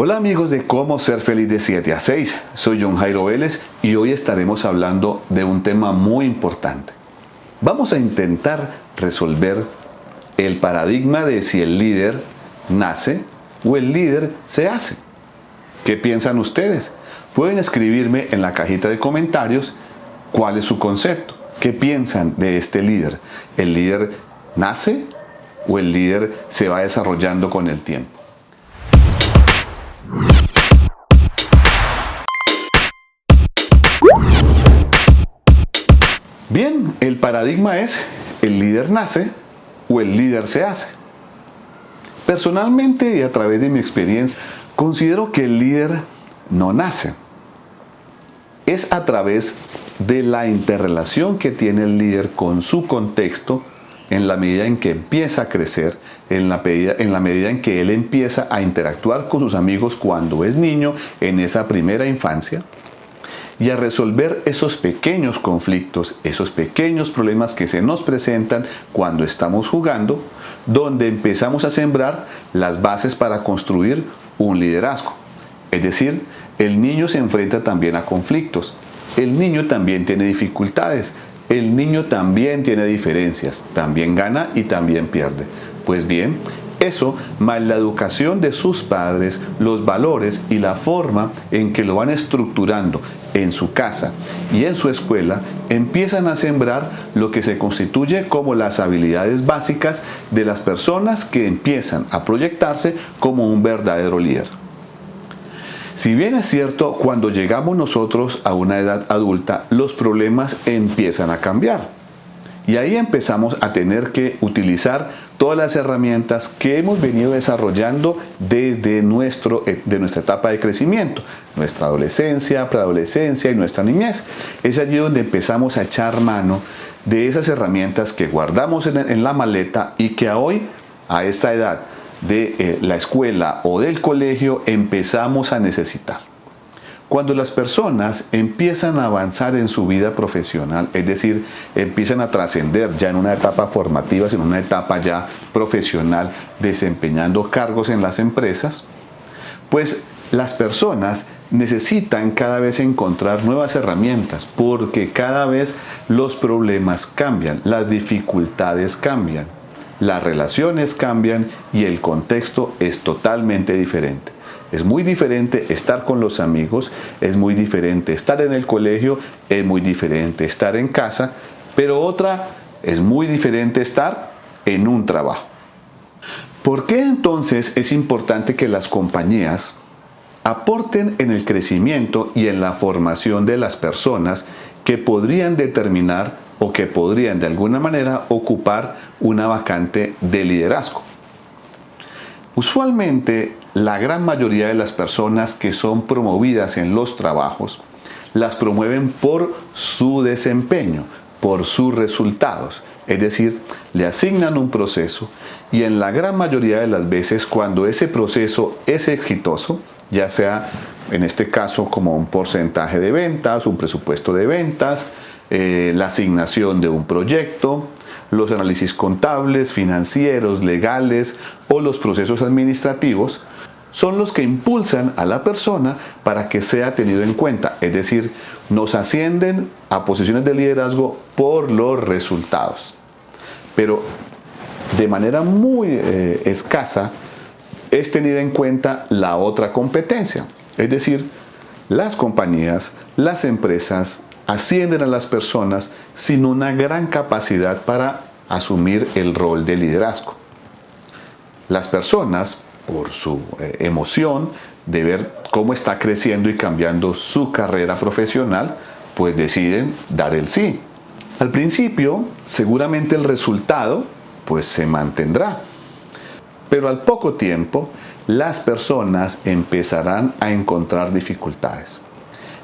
Hola amigos de Cómo Ser Feliz de 7 a 6, soy John Jairo Vélez y hoy estaremos hablando de un tema muy importante. Vamos a intentar resolver el paradigma de si el líder nace o el líder se hace. ¿Qué piensan ustedes? Pueden escribirme en la cajita de comentarios cuál es su concepto. ¿Qué piensan de este líder? ¿El líder nace o el líder se va desarrollando con el tiempo? Bien, el paradigma es el líder nace o el líder se hace. Personalmente y a través de mi experiencia, considero que el líder no nace. Es a través de la interrelación que tiene el líder con su contexto en la medida en que empieza a crecer, en la medida en que él empieza a interactuar con sus amigos cuando es niño, en esa primera infancia, y a resolver esos pequeños conflictos, esos pequeños problemas que se nos presentan cuando estamos jugando, donde empezamos a sembrar las bases para construir un liderazgo. Es decir, el niño se enfrenta también a conflictos, el niño también tiene dificultades, el niño también tiene diferencias, también gana y también pierde. Pues bien, eso, más la educación de sus padres, los valores y la forma en que lo van estructurando en su casa y en su escuela, empiezan a sembrar lo que se constituye como las habilidades básicas de las personas que empiezan a proyectarse como un verdadero líder. Si bien es cierto, cuando llegamos nosotros a una edad adulta, los problemas empiezan a cambiar. Y ahí empezamos a tener que utilizar todas las herramientas que hemos venido desarrollando desde nuestra etapa de crecimiento, nuestra adolescencia, preadolescencia y nuestra niñez. Es allí donde empezamos a echar mano de esas herramientas que guardamos en la maleta y que hoy, a esta edad de la escuela o del colegio, empezamos a necesitar. Cuando las personas empiezan a avanzar en su vida profesional, es decir, empiezan a trascender ya en una etapa formativa, sino en una etapa ya profesional, desempeñando cargos en las empresas, pues las personas necesitan cada vez encontrar nuevas herramientas, porque cada vez los problemas cambian, las dificultades cambian, las relaciones cambian y el contexto es totalmente diferente. Es muy diferente estar con los amigos, es muy diferente estar en el colegio, es muy diferente estar en casa, pero es muy diferente estar en un trabajo. ¿Por qué entonces es importante que las compañías aporten en el crecimiento y en la formación de las personas que podrían determinar o que podrían de alguna manera ocupar una vacante de liderazgo? Usualmente, la gran mayoría de las personas que son promovidas en los trabajos, las promueven por su desempeño, por sus resultados. Es decir, le asignan un proceso y en la gran mayoría de las veces cuando ese proceso es exitoso, ya sea en este caso como un porcentaje de ventas, un presupuesto de ventas, la asignación de un proyecto, los análisis contables, financieros, legales o los procesos administrativos, son los que impulsan a la persona para que sea tenido en cuenta. Es decir, nos ascienden a posiciones de liderazgo por los resultados. Pero de manera muy escasa es tenida en cuenta la otra competencia. Es decir, las compañías, las empresas ascienden a las personas sin una gran capacidad para asumir el rol de liderazgo. Las personas, por su emoción de ver cómo está creciendo y cambiando su carrera profesional, pues deciden dar el sí. Al principio, seguramente el resultado pues se mantendrá, pero al poco tiempo las personas empezarán a encontrar dificultades.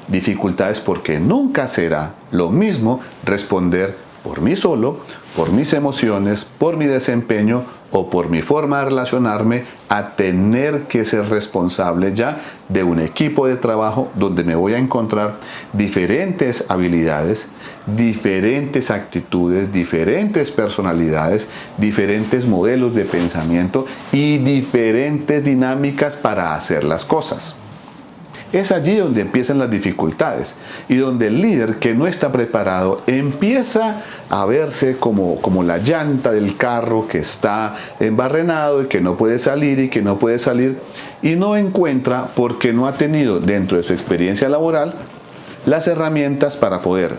Dificultades porque nunca será lo mismo responder por mí solo, por mis emociones, por mi desempeño o por mi forma de relacionarme a tener que ser responsable ya de un equipo de trabajo donde me voy a encontrar diferentes habilidades, diferentes actitudes, diferentes personalidades, diferentes modelos de pensamiento y diferentes dinámicas para hacer las cosas. Es allí donde empiezan las dificultades y donde el líder que no está preparado empieza a verse como la llanta del carro que está embarrenado y que no puede salir y no encuentra, porque no ha tenido dentro de su experiencia laboral las herramientas para poder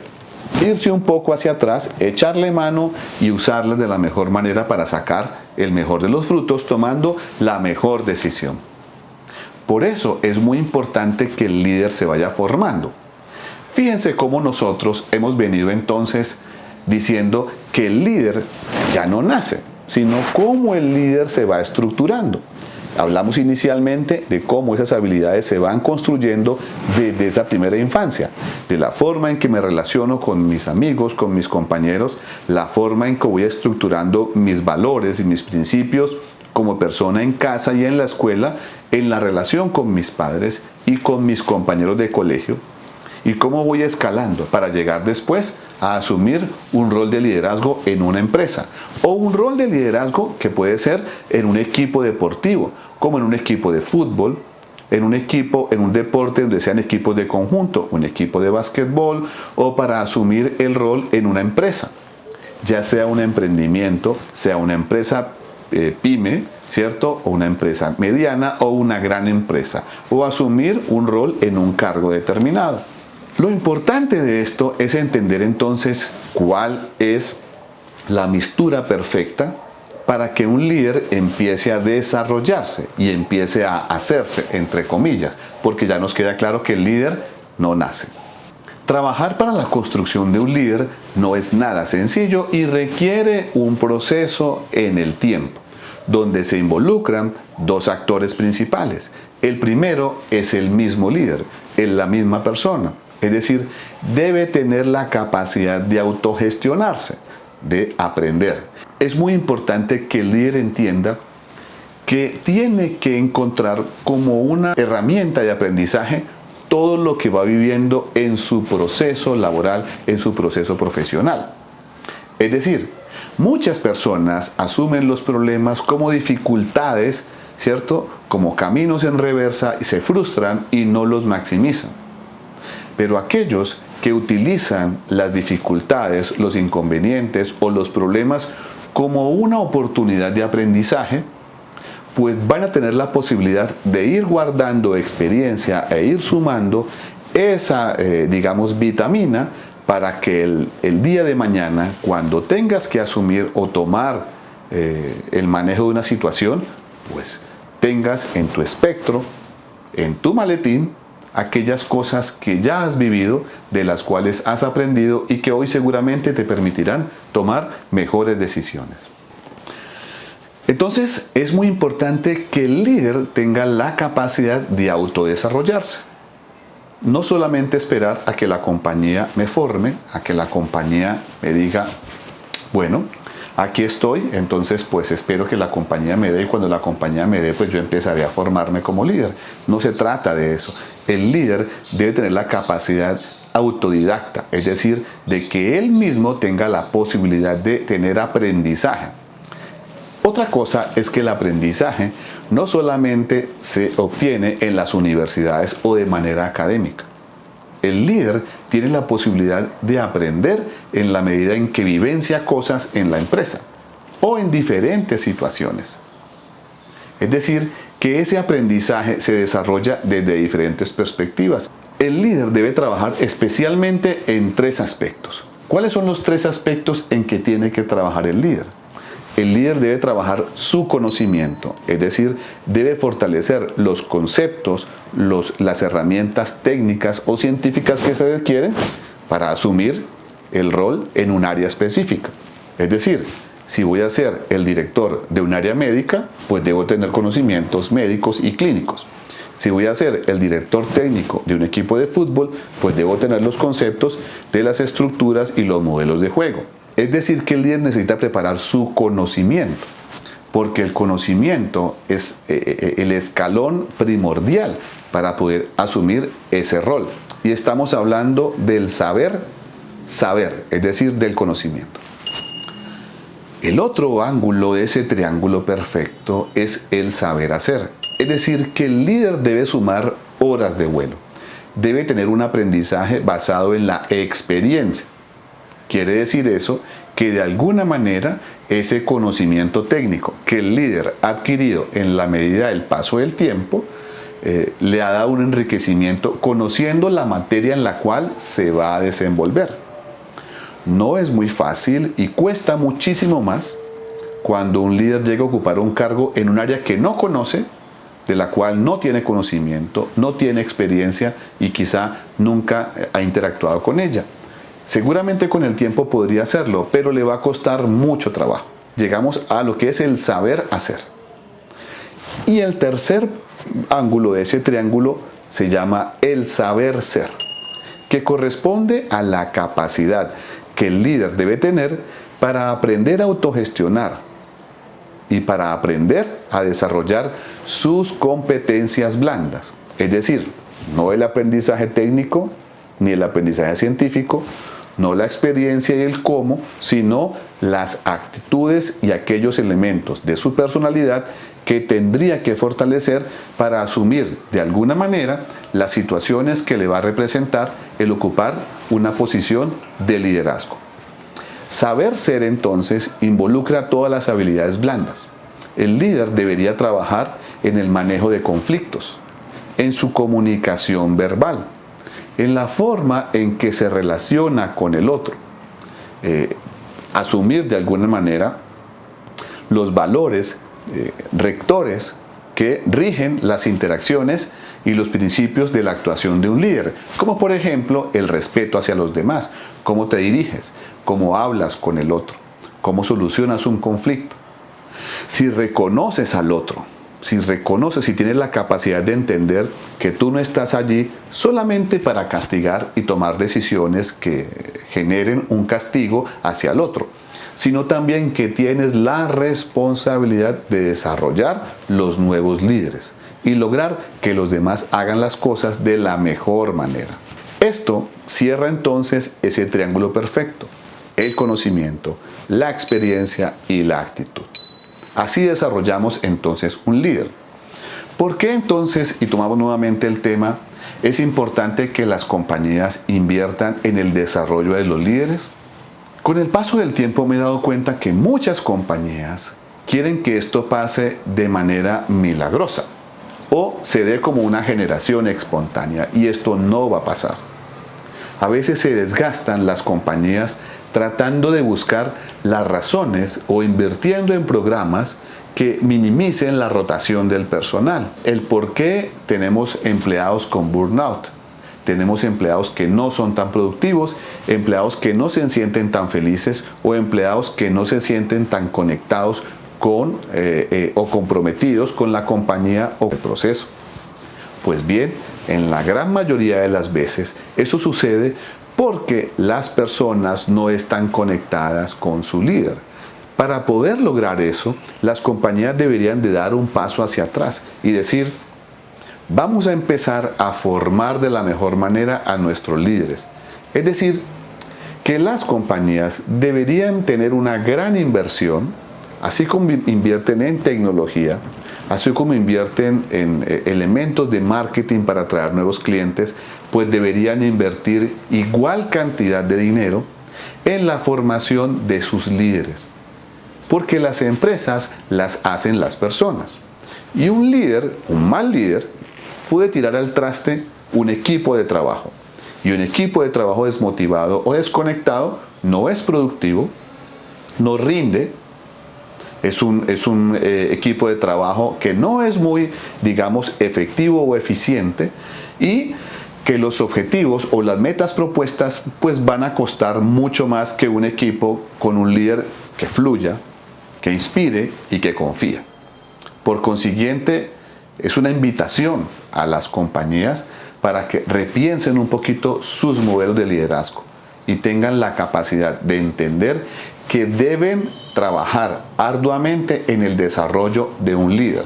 irse un poco hacia atrás, echarle mano y usarlas de la mejor manera para sacar el mejor de los frutos, tomando la mejor decisión. Por eso es muy importante que el líder se vaya formando. Fíjense cómo nosotros hemos venido entonces diciendo que el líder ya no nace, sino cómo el líder se va estructurando. Hablamos inicialmente de cómo esas habilidades se van construyendo desde esa primera infancia, de la forma en que me relaciono con mis amigos, con mis compañeros, la forma en que voy estructurando mis valores y mis principios como persona en casa y en la escuela, en la relación con mis padres y con mis compañeros de colegio, y cómo voy escalando para llegar después a asumir un rol de liderazgo en una empresa, o un rol de liderazgo que puede ser en un equipo deportivo, como en un equipo de fútbol, en un deporte donde sean equipos de conjunto, un equipo de básquetbol, o para asumir el rol en una empresa, ya sea un emprendimiento, sea una empresa pyme, ¿cierto? O una empresa mediana o una gran empresa, o asumir un rol en un cargo determinado. Lo importante de esto es entender entonces cuál es la mistura perfecta para que un líder empiece a desarrollarse y empiece a hacerse, entre comillas, porque ya nos queda claro que el líder no nace. Trabajar para la construcción de un líder no es nada sencillo y requiere un proceso en el tiempo, donde se involucran dos actores principales. El primero es el mismo líder, es la misma persona, es decir, debe tener la capacidad de autogestionarse, de aprender. Es muy importante que el líder entienda que tiene que encontrar como una herramienta de aprendizaje todo lo que va viviendo en su proceso laboral, en su proceso profesional. Es decir, muchas personas asumen los problemas como dificultades, ¿cierto? Como caminos en reversa y se frustran y no los maximizan. Pero aquellos que utilizan las dificultades, los inconvenientes o los problemas como una oportunidad de aprendizaje, pues van a tener la posibilidad de ir guardando experiencia e ir sumando esa, vitamina para que el día de mañana, cuando tengas que asumir o tomar el manejo de una situación, pues tengas en tu espectro, en tu maletín, aquellas cosas que ya has vivido, de las cuales has aprendido y que hoy seguramente te permitirán tomar mejores decisiones. Entonces, es muy importante que el líder tenga la capacidad de autodesarrollarse. No solamente esperar a que la compañía me forme, a que la compañía me diga, bueno, aquí estoy, entonces pues espero que la compañía me dé y cuando la compañía me dé, pues yo empezaré a formarme como líder. No se trata de eso. El líder debe tener la capacidad autodidacta, es decir, de que él mismo tenga la posibilidad de tener aprendizaje. Otra cosa es que el aprendizaje no solamente se obtiene en las universidades o de manera académica. El líder tiene la posibilidad de aprender en la medida en que vivencia cosas en la empresa o en diferentes situaciones. Es decir, que ese aprendizaje se desarrolla desde diferentes perspectivas. El líder debe trabajar especialmente en tres aspectos. ¿Cuáles son los tres aspectos en que tiene que trabajar el líder? El líder debe trabajar su conocimiento, es decir, debe fortalecer los conceptos, las herramientas técnicas o científicas que se requieren para asumir el rol en un área específica. Es decir, si voy a ser el director de un área médica, pues debo tener conocimientos médicos y clínicos. Si voy a ser el director técnico de un equipo de fútbol, pues debo tener los conceptos de las estructuras y los modelos de juego. Es decir, que el líder necesita preparar su conocimiento. porque el conocimiento es el escalón primordial para poder asumir ese rol. Y estamos hablando del saber, es decir, del conocimiento. El otro ángulo de ese triángulo perfecto es el saber hacer. Es decir, que el líder debe sumar horas de vuelo. Debe tener un aprendizaje basado en la experiencia. Quiere decir eso que de alguna manera ese conocimiento técnico que el líder ha adquirido en la medida del paso del tiempo le ha dado un enriquecimiento conociendo la materia en la cual se va a desenvolver. No es muy fácil y cuesta muchísimo más cuando un líder llega a ocupar un cargo en un área que no conoce, de la cual no tiene conocimiento, no tiene experiencia y quizá nunca ha interactuado con ella. Seguramente con el tiempo podría hacerlo, pero le va a costar mucho trabajo. Llegamos a lo que es el saber hacer. Y el tercer ángulo de ese triángulo se llama el saber ser, que corresponde a la capacidad que el líder debe tener para aprender a autogestionar y para aprender a desarrollar sus competencias blandas. Es decir, no el aprendizaje técnico ni el aprendizaje científico, no la experiencia y el cómo, sino las actitudes y aquellos elementos de su personalidad que tendría que fortalecer para asumir de alguna manera las situaciones que le va a representar el ocupar una posición de liderazgo. Saber ser entonces involucra todas las habilidades blandas. El líder debería trabajar en el manejo de conflictos, en su comunicación verbal, en la forma en que se relaciona con el otro, asumir de alguna manera los valores rectores que rigen las interacciones y los principios de la actuación de un líder, como por ejemplo el respeto hacia los demás, cómo te diriges, cómo hablas con el otro, cómo solucionas un conflicto. Si reconoces al otro, si tienes la capacidad de entender que tú no estás allí solamente para castigar y tomar decisiones que generen un castigo hacia el otro, sino también que tienes la responsabilidad de desarrollar los nuevos líderes y lograr que los demás hagan las cosas de la mejor manera. Esto cierra entonces ese triángulo perfecto: el conocimiento, la experiencia y la actitud. Así desarrollamos entonces un líder. ¿Por qué entonces, y tomamos nuevamente el tema, es importante que las compañías inviertan en el desarrollo de los líderes? Con el paso del tiempo me he dado cuenta que muchas compañías quieren que esto pase de manera milagrosa o se dé como una generación espontánea, y esto no va a pasar. A veces se desgastan las compañías tratando de buscar las razones o invirtiendo en programas que minimicen la rotación del personal. El por qué tenemos empleados con burnout. Tenemos empleados que no son tan productivos, empleados que no se sienten tan felices o empleados que no se sienten tan conectados con o comprometidos con la compañía o el proceso. Pues bien, en la gran mayoría de las veces eso sucede porque las personas no están conectadas con su líder. Para poder lograr eso, las compañías deberían de dar un paso hacia atrás y decir: vamos a empezar a formar de la mejor manera a nuestros líderes. Es decir, que las compañías deberían tener una gran inversión, así como invierten en tecnología, así como invierten en elementos de marketing para atraer nuevos clientes, pues deberían invertir igual cantidad de dinero en la formación de sus líderes. Porque las empresas las hacen las personas. Y un líder, un mal líder, puede tirar al traste un equipo de trabajo. Y un equipo de trabajo desmotivado o desconectado no es productivo, no rinde. Es un equipo de trabajo que no es muy, digamos, efectivo o eficiente, y que los objetivos o las metas propuestas pues van a costar mucho más que un equipo con un líder que fluya, que inspire y que confía. Por consiguiente, es una invitación a las compañías para que repiensen un poquito sus modelos de liderazgo y tengan la capacidad de entender que deben trabajar arduamente en el desarrollo de un líder.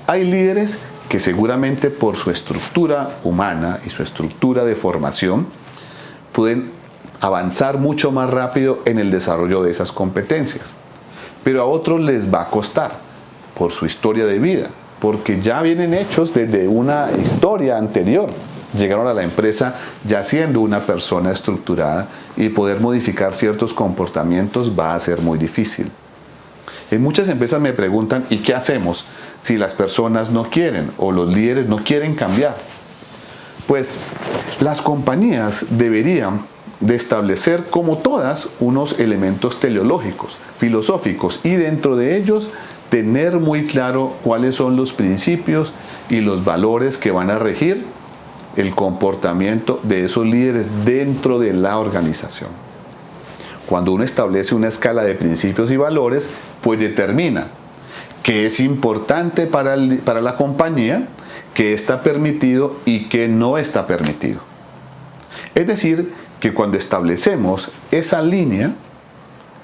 Hay líderes que seguramente por su estructura humana y su estructura de formación pueden avanzar mucho más rápido en el desarrollo de esas competencias. Pero a otros les va a costar por su historia de vida, porque ya vienen hechos desde una historia anterior. Llegaron a la empresa ya siendo una persona estructurada y poder modificar ciertos comportamientos va a ser muy difícil. En muchas empresas me preguntan, ¿y qué hacemos si las personas no quieren o los líderes no quieren cambiar? Pues las compañías deberían de establecer, como todas, unos elementos teleológicos, filosóficos, y dentro de ellos tener muy claro cuáles son los principios y los valores que van a regir el comportamiento de esos líderes dentro de la organización. Cuando uno establece una escala de principios y valores, pues determina qué es importante para la compañía, qué está permitido y qué no está permitido. Es decir, que cuando establecemos esa línea,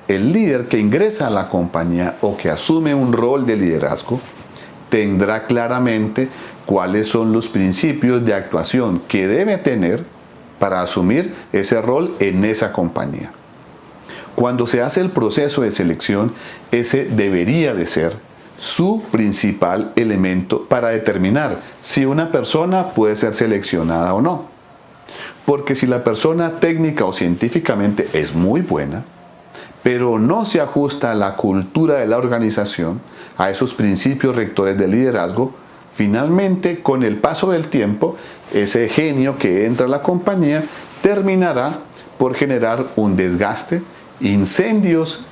el líder que ingresa a la compañía o que asume un rol de liderazgo tendrá claramente cuáles son los principios de actuación que debe tener para asumir ese rol en esa compañía. Cuando se hace el proceso de selección, ese debería de ser su principal elemento para determinar si una persona puede ser seleccionada o no. Porque si la persona técnica o científicamente es muy buena, pero no se ajusta a la cultura de la organización, a esos principios rectores de liderazgo, finalmente, con el paso del tiempo, ese genio que entra a la compañía terminará por generar un desgaste, incendios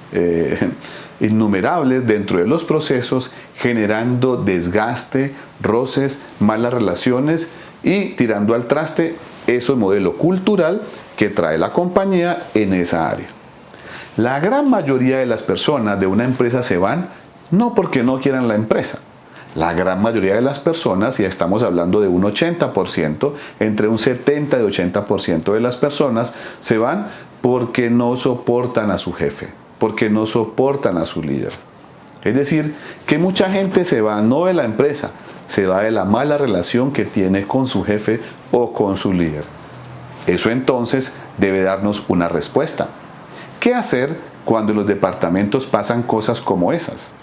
innumerables dentro de los procesos, generando desgaste, roces, malas relaciones y tirando al traste ese modelo cultural que trae la compañía en esa área. La gran mayoría de las personas de una empresa se van no porque no quieran la empresa. La gran mayoría de las personas, ya estamos hablando de un 80%, entre un 70 y 80% de las personas se van porque no soportan a su jefe, porque no soportan a su líder. Es decir, que mucha gente se va no de la empresa, se va de la mala relación que tiene con su jefe o con su líder. Eso entonces debe darnos una respuesta. ¿Qué hacer cuando en los departamentos pasan cosas como esas?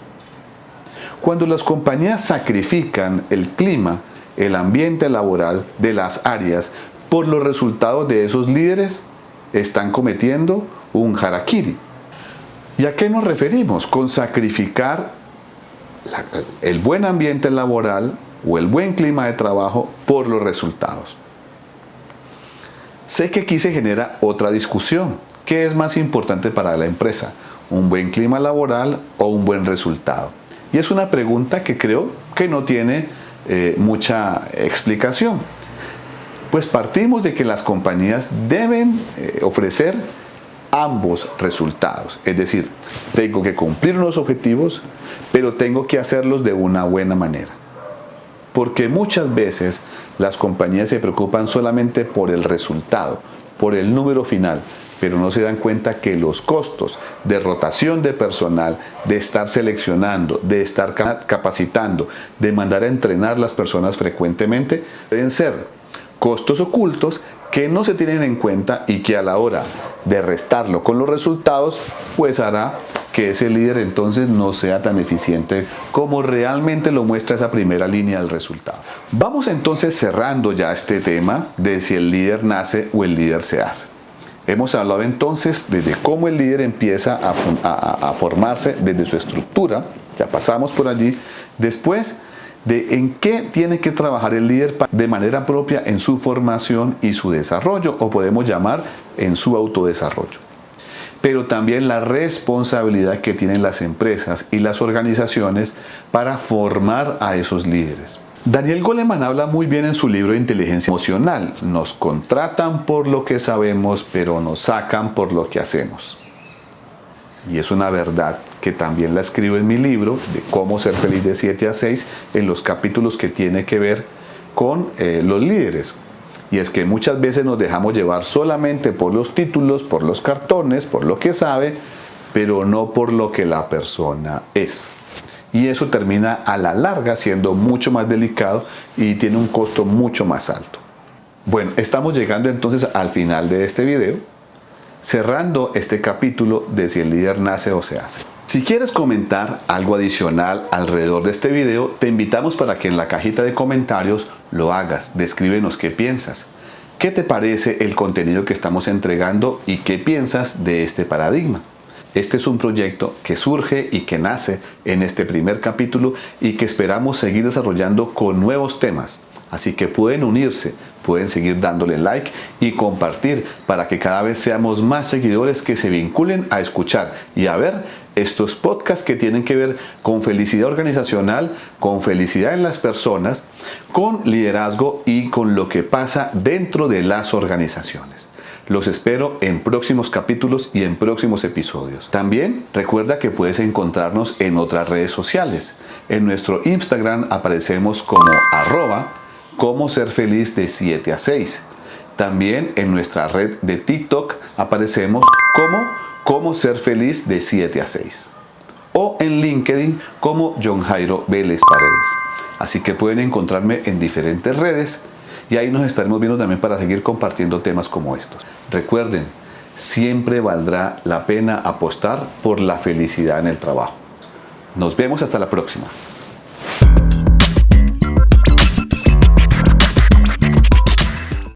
Cuando las compañías sacrifican el clima, el ambiente laboral de las áreas por los resultados de esos líderes, están cometiendo un harakiri. ¿Y a qué nos referimos con sacrificar el buen ambiente laboral o el buen clima de trabajo por los resultados? Sé que aquí se genera otra discusión. ¿Qué es más importante para la empresa? ¿Un buen clima laboral o un buen resultado? Y es una pregunta que creo que no tiene mucha explicación. Pues partimos de que las compañías deben ofrecer ambos resultados. Es decir, tengo que cumplir unos objetivos, pero tengo que hacerlos de una buena manera. Porque muchas veces las compañías se preocupan solamente por el resultado, por el número final, pero no se dan cuenta que los costos de rotación de personal, de estar seleccionando, de estar capacitando, de mandar a entrenar las personas frecuentemente, pueden ser costos ocultos que no se tienen en cuenta y que a la hora de restarlo con los resultados, pues hará que ese líder entonces no sea tan eficiente como realmente lo muestra esa primera línea del resultado. Vamos entonces cerrando ya este tema de si el líder nace o el líder se hace. Hemos hablado entonces desde cómo el líder empieza a formarse desde su estructura, ya pasamos por allí, después de en qué tiene que trabajar el líder de manera propia en su formación y su desarrollo, o podemos llamar en su autodesarrollo. Pero también la responsabilidad que tienen las empresas y las organizaciones para formar a esos líderes. Daniel Goleman habla muy bien en su libro de Inteligencia Emocional. Nos contratan por lo que sabemos, pero nos sacan por lo que hacemos. Y es una verdad que también la escribo en mi libro de Cómo ser feliz de 7 a 6, en los capítulos que tiene que ver con los líderes. Y es que muchas veces nos dejamos llevar solamente por los títulos, por los cartones, por lo que sabe, pero no por lo que la persona es. Y eso termina a la larga siendo mucho más delicado y tiene un costo mucho más alto. Bueno, estamos llegando entonces al final de este video, cerrando este capítulo de si el líder nace o se hace. Si quieres comentar algo adicional alrededor de este video, te invitamos para que en la cajita de comentarios lo hagas. Descríbenos qué piensas. ¿Qué te parece el contenido que estamos entregando y qué piensas de este paradigma? Este es un proyecto que surge y que nace en este primer capítulo y que esperamos seguir desarrollando con nuevos temas. Así que pueden unirse, pueden seguir dándole like y compartir para que cada vez seamos más seguidores que se vinculen a escuchar y a ver estos podcasts que tienen que ver con felicidad organizacional, con felicidad en las personas, con liderazgo y con lo que pasa dentro de las organizaciones. Los espero en próximos capítulos y en próximos episodios. También recuerda que puedes encontrarnos en otras redes sociales. En nuestro Instagram aparecemos como @como ser feliz de 7 a 6. También en nuestra red de TikTok aparecemos como ser feliz de 7 a 6. O en LinkedIn como John Jairo Vélez Paredes. Así que pueden encontrarme en diferentes redes y ahí nos estaremos viendo también para seguir compartiendo temas como estos. Recuerden, siempre valdrá la pena apostar por la felicidad en el trabajo. Nos vemos hasta la próxima.